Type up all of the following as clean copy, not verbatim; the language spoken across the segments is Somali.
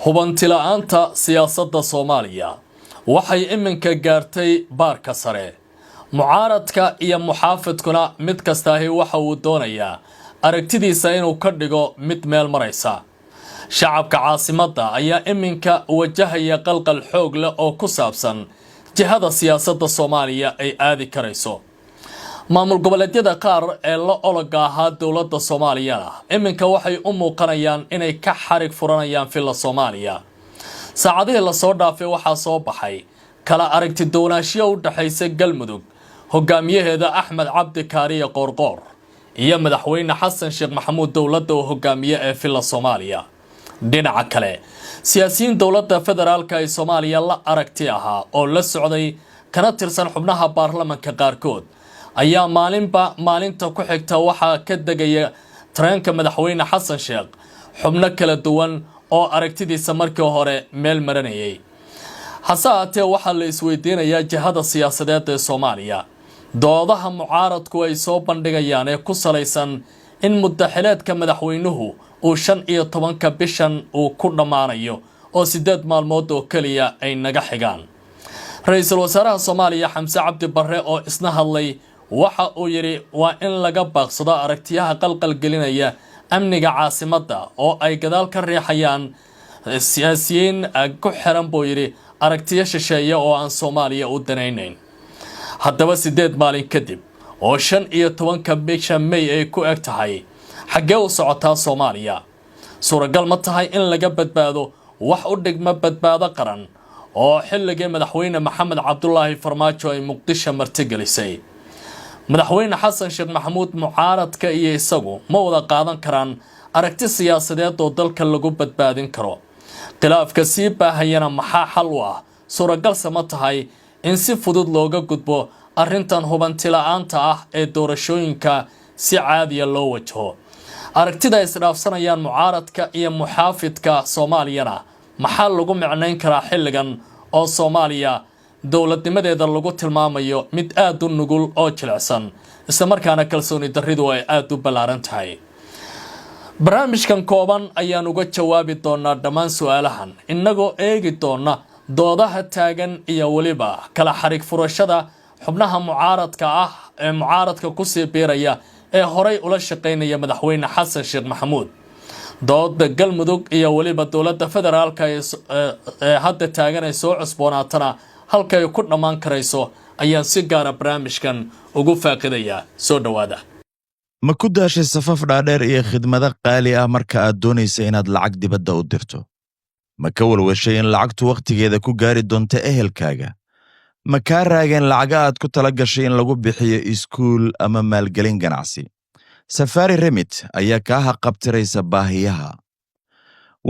hubanti la'aanta siyaasadda Soomaaliya waxay iminka gaartay baarka sare. Mucaaradka iyo muxaafidkuna mid kastaahi waxa uu doonayaa aragtidiisa inuu ka dhigo mid meel maraysa. Shacabka caasimadda ayaa iminka wajahaya qalqal xoog leh oo ku saabsan jihada siyaasadda Soomaaliya ay aadi karayso. maamul goboleedyada qaar ee la ologa ahaa dowladda Soomaaliya iminka waxay u muuqanayaan inay ka xarig furanayaan filla Soomaaliya. saacadihii la soo dhaafay waxaa soo baxay kala aragti doonashiyo u dhaxaysa Galmudug hogaamiyaheeda Axmed Cabdi Kaariye Qoorqoor iyo madaxweyne Xasan Sheekh Maxamuud dowladda oo hogaamiye ee filla Soomaaliya. dhinaca kale siyaasiyiin dowladda federaalka ee Soomaaliya la aragti ahaa oo la socday kana tirsan xubnaha baarlamaanka qaarkood ayaa maalinta ku xigta waxa ka degaya tareenka madaxweyne Xasan Sheekh xubno kala duwan oo aragtidiisa markii hore meel maranayay. hasaatee waxa la isweydiinayaa jihada siyaasadeed ee Soomaaliya. doodaha mucaaradku ay soo bandhigayaan ee ku salaysan in muddaxileedka madaxweynuhu uu 15 bishan uu ku dhamaanayo oo 8 maalmood oo kaliya ay naga xigaan. ra'iisul wasaaraha Soomaaliya Xamse Cabdi Barre oo isna hadlay waxa uu yiri waa in laga baaqsado aragtiyaha qalqal gelinaya amniga caasimadda oo ay gadaal ka riixayaan siyaasiyiin ku xiran buu yiri aragtiyo shisheeye oo aan Soomaaliya u danaynayn. haddaba 8 maalin kadib oo 15 bisha May ay ku eg tahay xagee u socotaa Soomaaliya. suuragal ma tahay in laga badbaado wax u dhigma badbaado qaran oo xilligii madaxweyne Maxamed Cabdullaahi Farmaajo ay Muqdisho martigelisay. madaxweyne Xasan Sheekh Maxamuud mucaaradka iyo isagu ma wada qaadan karaan aragti siyaasadeed oo dalka lagu badbaadin karo. khilaafka sii baahayana maxaa xal u ah? suuragal ma tahay in si fudud looga gudbo arrintan hubanti la'aanta ah ee doorashooyinka si caadiya loo wajaho. aragtida isdhaafsanayaan mucaaradka iyo muxaafidka Soomaaliyana maxaa lagu macnayn karaa xilligan oo Soomaaliya dowladnimadeeda lagu tilmaamayo mid aad u nugul oo jilicsan isla markaana kalsooni darridu ay aad u ballaaran tahay. barnaamijkan kooban ayaan uga jawaabi doonaa dhammaan su'aalahan inagoo eegi doona doodaha taagan iyo waliba kala xarig furashada xubnaha mucaaradka ah ee mucaaradka ku sii biiraya ee horay ula shaqeynaya madaxweyne Xasan Sheekh Maxamuud. dooda Galmudug iyo waliba dowladda federaalka ee hadda taagan ay soo cusboonaatana halka ay ku dhamaan karayso ayaan si gaar ah barnaamijkan ugu faaqidayaa. soo dhawaada. ma ku daashay safaf dhaadheer iyo khidmado qaali ah marka aad doonaysa inaad lacag dibadda u dirto? ma ka walwashay in lacagtu wakhtigeeda ku gaari doonto ehelkaaga? ma kaa raageen lacaga aad ku tala gashay in lagu bixiyo iskuul ama maalgelin ganacsi? Safari Remit ayaa kaa haqabtiraysa baahiyaha.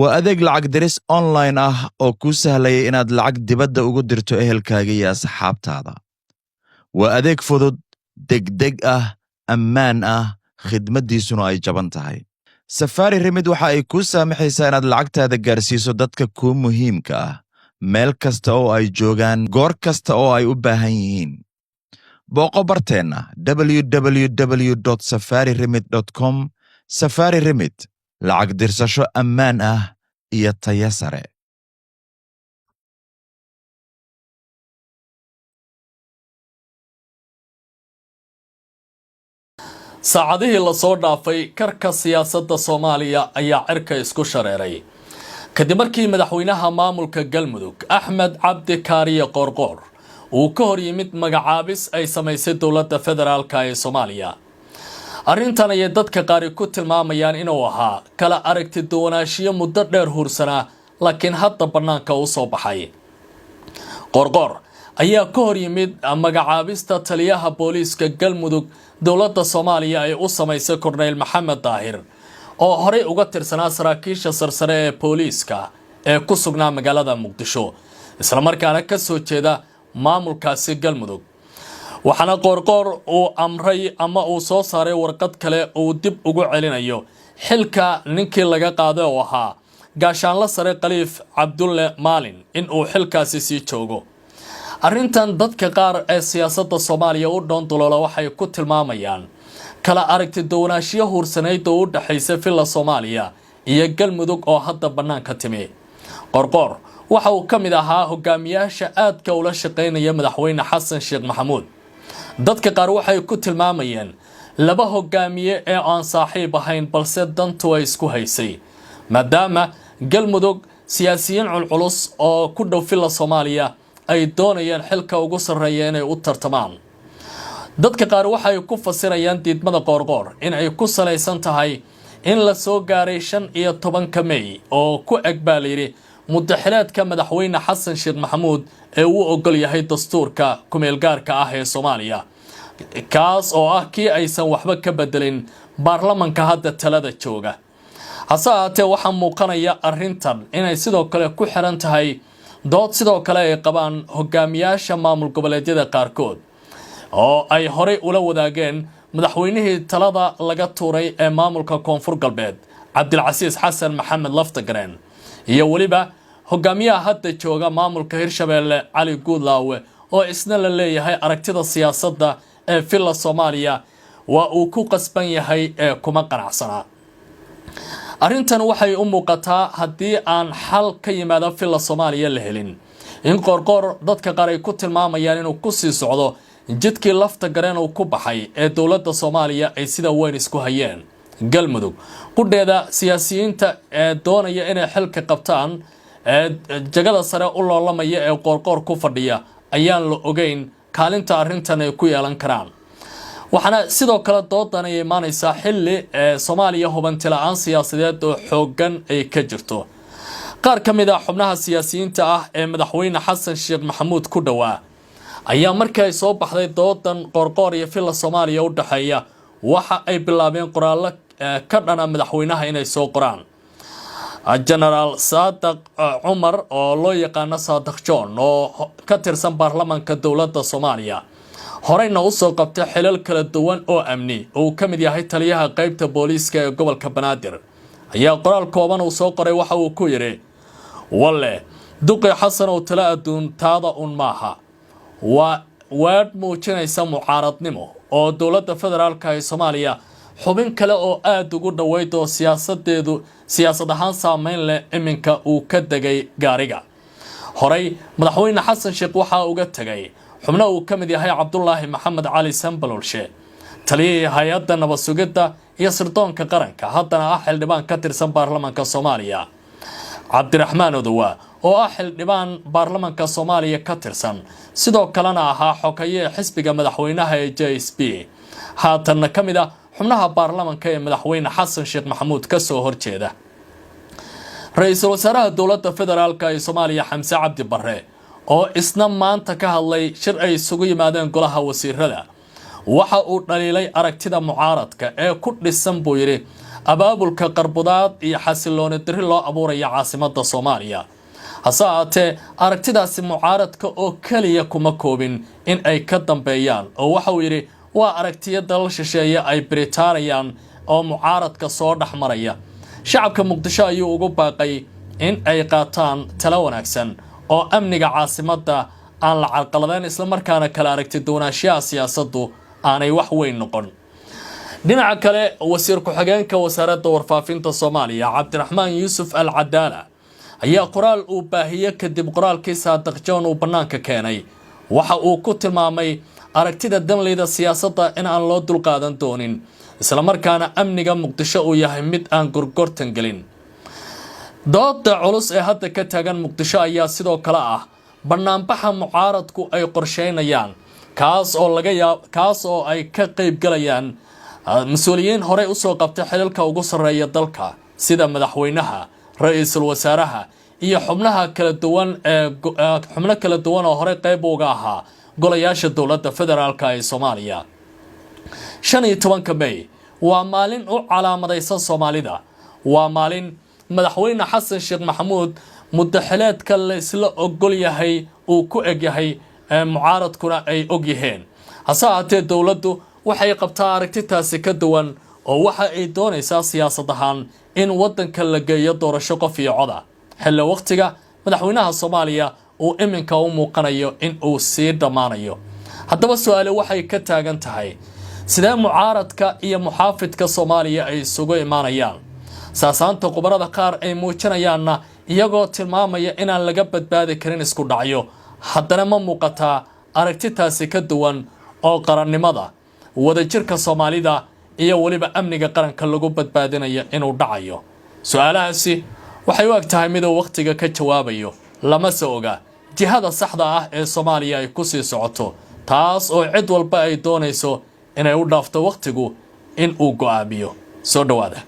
waa adeeg lacag diris online ah oo kuu sahlaya inaad lacag dibadda ugu dirto ehelkaaga iyo asxaabtaada. waa adeeg fudud, degdeg ah, ammaan ah, khidmaddiisuna ay jaban tahay. Safari Remit waxa ay kuu saamaxaysaa inaad lacagtaada gaarsiiso dadka kuu muhiimka ah, meel kasta oo ay joogaan, goor kasta oo ay u baahan yihiin. booqo barteenna www.safariremit.com. Safari Remit, lacag dirsasho ammaan ah iyo tayo sare. saacadihii la soo dhaafay karka siyaasadda Soomaaliya ayaa cirka isku shareeray kadib markii madaxweynaha maamulka Galmudug Axmed Cabdi Kaariye Qoorqoor uu ka hor yimid magacaabis ay samaysay dowladda federaalka ee Soomaaliya. arrintan ay dadka qaar ku tilmaamayaan inuu ahaa kala aragti doonashiyo muddo dheer hursana laakiin hadda banaanka u soo baxay. Qoorqoor ayaa ka hor yimid magacaabista taliyaha booliiska Galmudug dowladda Soomaaliya ay u samaysay Korneyl Maxamed Daahir oo horey uga tirsanaa saraakiisha sarsare ee booliiska ee ku sugnaa magaalada Muqdisho isla markaana ka soo jeeda maamulkaasi Galmudug. waxaana Qoorqoor uu amray ama uu soo saaray warqad kale oo dib ugu celinayo xilka ninkii laga qaaday oo ahaa gaashaanle sare Khaliif Cabdulle Maalin in uu xilkaasi sii joogo. arrintan dadka qaar ee siyaasadda Soomaaliya u dhoondoloola waxay ku tilmaamayaan kala aragti doonashiyo hursanayd oo u dhaxaysa filla Soomaaliya iyo Galmudug oo hadda banaanka timi. qorqor waxa uu ka mid ahaa hogaamiyaasha aadka ula shaqeynaya madaxweyne xasan sheekh maxamuud dadka qaar waxay ku tilmaamayeen laba hogaamiye ee aan saaxiib ahayn balse dantu ay isku haysay maadaama galmudug siyaasiyiin culculus oo ku dhow filla Soomaaliya ay doonayaan xilka ugu sarreeya inay u tartamaan dadka qaar waxay ku fasirayaan diidmada qorqor in ay ku salaysan tahay in la soo gaaray 15 May oo ku aqbalay muddaxileedka madaxweyne xasan sheekh maxamuud ee uu ogol yahay dastuurka kumeel gaarka ah ee Soomaaliya kaas oo ah kii aysan waxba ka bedelin baarlamaanka hadda talada jooga hase ahaatee waxaa muuqanaya arrintan inay sidoo kale ku xiran tahay dood sidoo kale ay qabaan hogaamiyaasha maamul goboleedyada qaarkood oo ay horey ula wadaageen madaxweynihii talada laga tuuray ee maamulka koonfur galbeed Cabdilcasiis Xasan Maxamed Laftagareen iyo waliba hogaamiyaha hadda jooga maamulka Hirshabeelle Cali Guudlaawe oo isna la leeyahay aragtida siyaasadda ee filla Soomaaliya waa uu ku qasban yahay ee kuma qanacsana arrintan waxay u muuqataa haddii aan xal ka yimaado filla Soomaaliya la helin in qorqor dadka qaar ay ku tilmaamayaan inuu ku sii socdo jidkii Laftagareen uu ku baxay ee dawladda Soomaaliya ay sida weyn isku hayeen galmudug qudheeda siyaasiyiinta ee doonaya inay xilka qabtaan jagada sare u loolamaya ee qorqor ku fadhiya ayaan la ogeyn kaalinta arrintan ay ku yeelan karaan waxaana sidoo kale doodan ay imaanaysaa xilli Soomaaliya hubanti la'aan siyaasadeed oo xooggan ay ka jirto qaar ka mid ah xubnaha siyaasiyiinta ah ee madaxweyne xasan sheekh maxamuud ku dhawaa ayaa markii ay soo baxday doodan qorqor iyo filla Soomaaliya u dhaxeeya waxa ay bilaabeen qoraallo ka dhana madaxweynaha inay soo qoraan General Saadaq Umar oo loo yaqaan Saadaq John oo ka tirsan baarlamaanka dawladda Soomaaliya horeyna u soo qabtay xilal kala duwan oo amni oo ka mid yahay taliyaha qaybta booliiska ee gobolka Banaadir ayaa qoraal kooban uu soo qoray waxa uu ku yiri walle duqi xasan oo tala adduuntaada un maaha waad muujinaysa mucaaradnimo oo dawladda federaalka ee Soomaaliya xubin kale oo aad ugu dhaweyd oo siyaasad ahaan saameyn leh iminka uu ka degay gaariga horey madaxweyne xasan sheekh waxa uga tagay xubno uu ka mid yahay Cabdullaahi Maxamed Cali Sanbalolshe taliyay hay'adda nabad sugidda iyo sirdoonka qaranka haddana ah xildhibaan ka tirsan baarlamaanka Soomaaliya Cabdiraxmaan Odowa oo ah xildhibaan baarlamaanka Soomaaliya ka tirsan sidoo kalena ahaa xogaye xisbiga madaxweynaha ee JSP haatan ka mid ah xubnaha baarlamaanka ee madaxweyne xasan sheekh maxamuud ka soo horjeeda ra'iisul wasaaraha dawladda federaalka ee Soomaaliya Xamse Cabdi Barre oo isna maanta ka hadlay shir ay isugu yimaadeen golaha wasiirada waxa uu dhaliilay aragtida mucaaradka ee ku dhisan buu yiri abaabulka qarbudaad iyo xasilooni darri loo abuurayo caasimadda Soomaaliya hase ahaatee aragtidaasi mucaaradka oo kaliya kuma koobin in ay ka dambeeyaan oo waxa uu yiri waa aragtiyo dalal shisheeye ay Britaaneeyaan oo mucaaradka soo dhaxmaraya shacabka Muqdisho ayuu ugu baaqay in ay qaataan talo wanaagsan oo amniga caasimadda aan la carqaladeyn isla markaana kala aragti doonaanshaha siyaasaddu aanay wax weyn noqon dhinaca kale wasiir ku-xigeenka wasaaradda warfaafinta Soomaaliya Cabdiraxmaan Yuusuf Al-Cadaala ayaa qoraal uu baahiyay kadib qoraalkii Saadaq John uu banaanka keenay waxa uu ku tilmaamay aragtida danleyda siyaasadda in aan loo dulqaadan doonin isla markaana amniga Muqdisho uu yahay mid aan gorgortan galin dooda culus ee hadda ka taagan Muqdisho ayaa sidoo kale ah banaanbaxa mucaaradku ay qorsheynayaan kaas oo ay ka qayb galayaan mas'uuliyiin hore u soo qabtay xilalka ugu sarreeya dalka sida madaxweynaha ra'iisul wasaaraha iyo xubnaha kala duwan oo hore qayb uga ahaa golayaasha dawladda federaalka ee Soomaaliya 15 May waa maalin u calaamadaysan Soomaalida waa maalin madaxweyne xasan sheekh maxamuud muddaxileedka la isla ogol yahay uu ku eg yahay mucaaradkuna ay og yihiin hase ahaatee dawladdu waxay qabtaa aragtitaasi ka duwan oo waxa ay doonaysaa siyaasad ahaan in waddanka la geeyo doorasho qof iyo cod ah xilli waqtiga madaxweynaha Soomaaliya uu iminka u muuqanayo in uu sii dhamaanayo haddaba su'aalo waxay ka taagan tahay sidee mucaaradka iyo muxaafidka Soomaaliya ay isugu imaanayaan saasaanta qubarada qaar ay muujinayaanna iyagoo tilmaamaya inaan laga badbaadi karin isku dhacyo haddana ma muuqataa aragtitaasi ka duwan oo qarannimada wadajirka Soomaalida iyo waliba amniga qaranka lagu badbaadinayo inuu dhacayo su'aalahaasi waxay u egtahay mid uu waqtiga ka jawaabayo lama soo oga jihada saxda ah ee Soomaaliya ay ku sii socoto taas oo cid walba ay doonayso inay u dhaafto waqtigu in uu go'aamiyo soo dhawaada